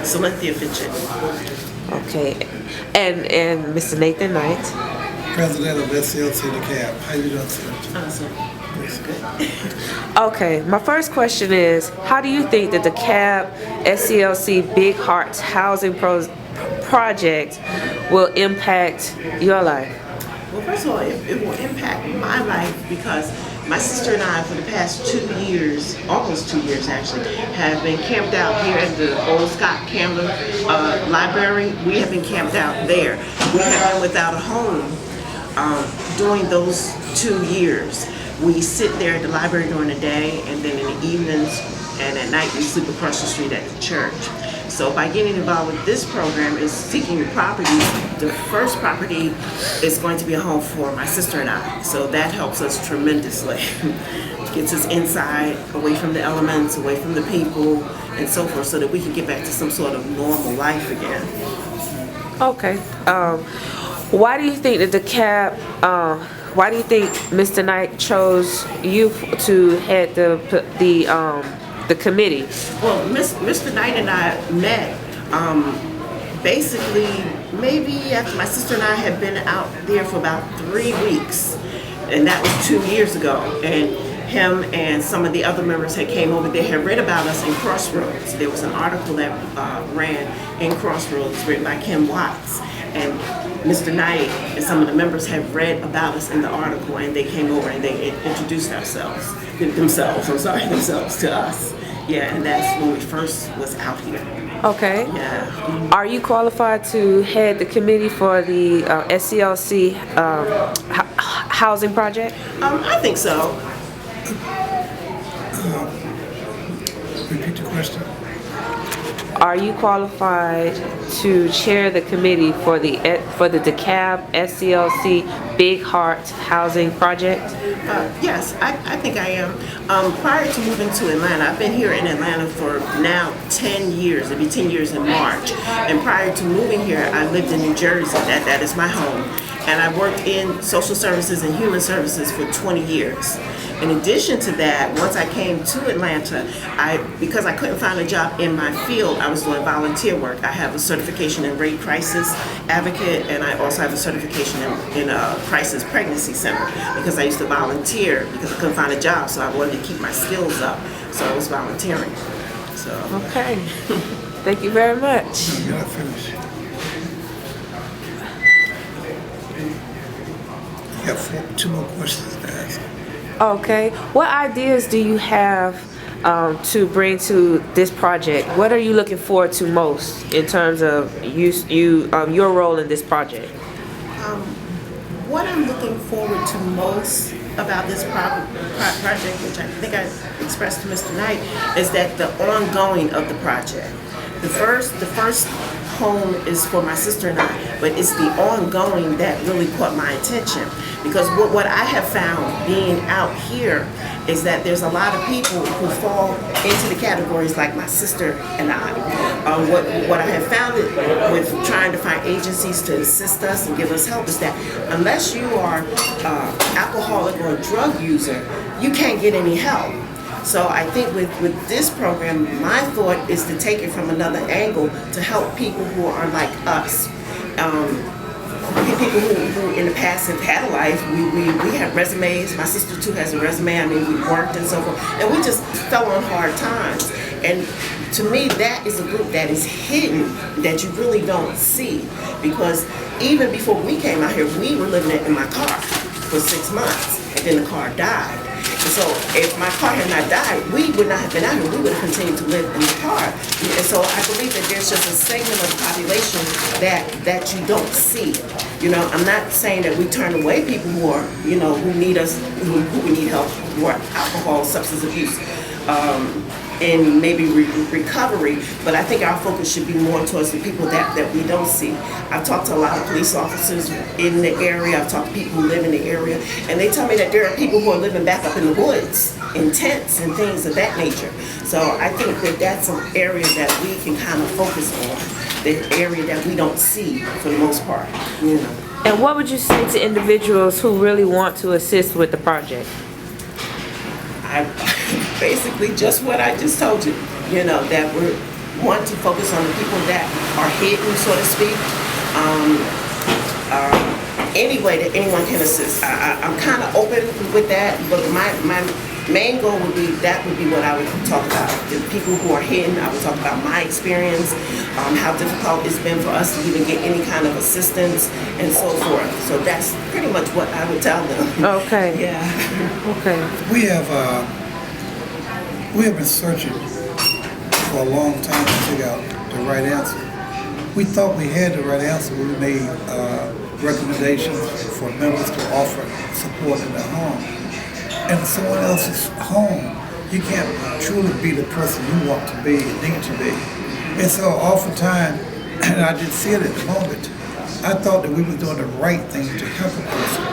Cynthia Fitchett. Okay. And Mr. Nathan Knight. President of SCLC Dekalb. How you doing, sir? Awesome. Okay, my first question is, how do you think that the DeKalb SCLC Big Hearts Housing Project will impact your life? Well, first of all, it will impact my life because my sister and I, for the past 2 years, almost 2 years actually, have been camped out here at the old Scott Candler Library. We have been camped out there. We have been without a home during those 2 years. We sit there at the library during the day, and then in the evenings and at night we sleep across the street at the church. So by getting involved with this program is seeking property. The first property is going to be a home for my sister and I. So that helps us tremendously. Gets us inside, away from the elements, away from the people, and so forth, so that we can get back to some sort of normal life again. Okay. Why do you think that why do you think Mr. Knight chose you to head the committee? Well, Mr. Knight and I met basically maybe after my sister and I had been out there for about 3 weeks, and that was 2 years ago. And him and some of the other members had came over. They had read about us in Crossroads. There was an article that ran in Crossroads written by Kim Watts, and Mr. Knight and some of the members had read about us in the article, and they came over and they introduced themselves to us. Yeah, and that's when we first was out here. Okay. Yeah. Are you qualified to head the committee for the SCLC housing project? I think so. Repeat the question. Are you qualified to chair the committee for the DeKalb SCLC Big Heart Housing Project? Yes, I think I am. Prior to moving to Atlanta, I've been here in Atlanta for now 10 years. It'll be 10 years in March. And prior to moving here, I lived in New Jersey. That is my home. And I worked in social services and human services for 20 years. In addition to that, once I came to Atlanta, because I couldn't find a job in my field, I was doing volunteer work. I have a certification in rape crisis advocate, and I also have a certification in a crisis pregnancy center because I used to volunteer because I couldn't find a job, so I wanted to keep my skills up. So I was volunteering. So okay, thank you very much. You gotta finish. You got 2 more questions to ask. Okay, what ideas do you have to bring to this project? What are you looking forward to most in terms of your role in this project? What I'm looking forward to most about this project, which I think I expressed to Mr. Knight, is that the ongoing of the project. The first home is for my sister and I, but it's the ongoing that really caught my attention, because what I have found being out here is that there's a lot of people who fall into the categories like my sister and I. What I have found with trying to find agencies to assist us and give us help is that unless you are alcoholic or a drug user, you can't get any help. So I think with this program, my thought is to take it from another angle to help people who are like us. People who in the past have had a life. We have resumes. My sister too has a resume. I mean, we worked and so forth, and we just fell on hard times. And to me, that is a group that is hidden, that you really don't see, because even before we came out here, we were living in my car for 6 months, and then the car died. And so if my car had not died, we would not have been out here. We would have continued to live in the car. And so I believe that there's just a segment of the population that you don't see. You know, I'm not saying that we turn away people who are, you know, who need us, who we need help, who are alcohol, substance abuse, and maybe recovery, but I think our focus should be more towards the people that we don't see. I've talked to a lot of police officers in the area. I've talked to people who live in the area, and they tell me that there are people who are living back up in the woods, in tents and things of that nature. So I think that that's an area that we can kind of focus on, the area that we don't see for the most part, you know. And what would you say to individuals who really want to assist with the project? Basically just what I just told you, you know, that want to focus on the people that are hidden, so to speak. Any way that anyone can assist. I'm kind of open with that, but my main goal would be what I would talk about. The people who are hidden, I would talk about my experience, how difficult it's been for us to even get any kind of assistance, and so forth. So that's pretty much what I would tell them. Okay. Yeah. Okay. We have been searching for a long time to figure out the right answer. We thought we had the right answer when we made recommendations for members to offer support in their home. And someone else's home, you can't truly be the person you want to be and need to be. And so oftentimes, and I didn't see it at the moment, I thought that we were doing the right thing to help a person.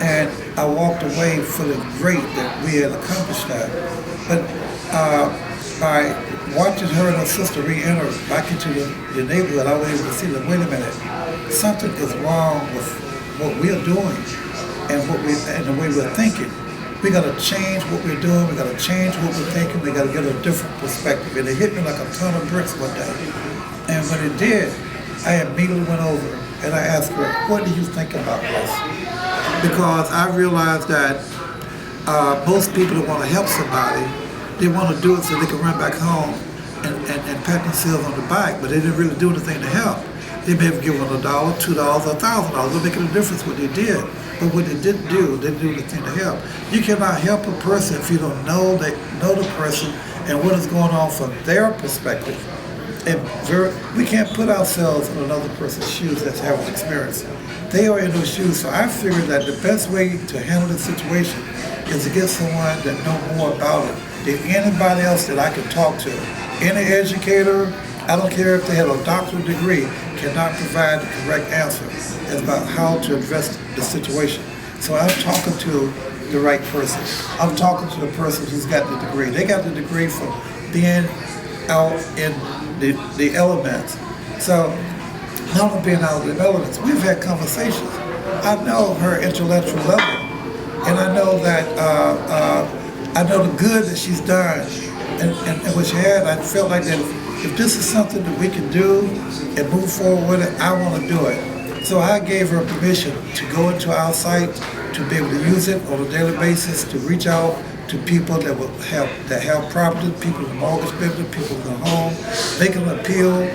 And I walked away feeling great that we had accomplished that. But by watching her and her sister re-enter back into the neighborhood, I was able to see that, wait a minute, something is wrong with what we're doing and the way we're thinking. We got to change what we're doing. We got to change what we're thinking. We got to get a different perspective. And it hit me like a ton of bricks one day. And when it did, I immediately went over and I asked her, what do you think about this? Because I realized that most people that want to help somebody, they want to do it so they can run back home and pat themselves on the back, but they didn't really do anything to help. They may have given $1, $2, or $1,000. They're making a difference what they did. But what they didn't do, they didn't do anything to help. You cannot help a person if you don't know the person and what is going on from their perspective. And we can't put ourselves in another person's shoes that's having experience. They are in those shoes, so I figured that the best way to handle the situation is to get someone that knows more about it than anybody else that I can talk to. Any educator, I don't care if they have a doctorate degree, cannot provide the correct answer about how to address the situation. So I'm talking to the right person. I'm talking to the person who's got the degree. They got the degree from being out in the elements. So not only being out in the elements, we've had conversations. I know her intellectual level, and I know that I know the good that she's done, and what she had. I felt like that if this is something that we can do and move forward with it, I want to do it. So I gave her permission to go into our site, to be able to use it on a daily basis, to reach out to people that will have property, people in the mortgage business, people in the home. They can appeal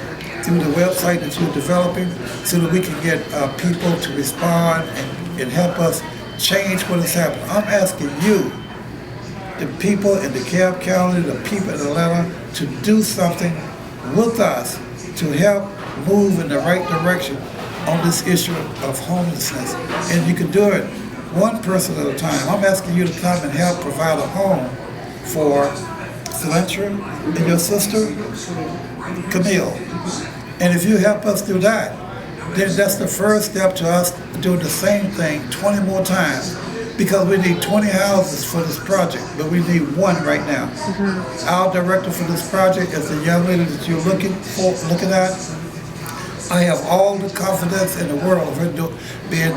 through the website that you're developing so that we can get people to respond and help us change what is happening. I'm asking you, the people in DeKalb County, the people in Atlanta, to do something with us to help move in the right direction on this issue of homelessness. And you can do it one person at a time. I'm asking you to come and help provide a home for Celentra and your sister, Camille. And if you help us do that, then that's the first step to us doing the same thing 20 more times. Because we need 20 houses for this project, but we need one right now. Mm-hmm. Our director for this project is the young lady that you're looking at. I have all the confidence in the world of her being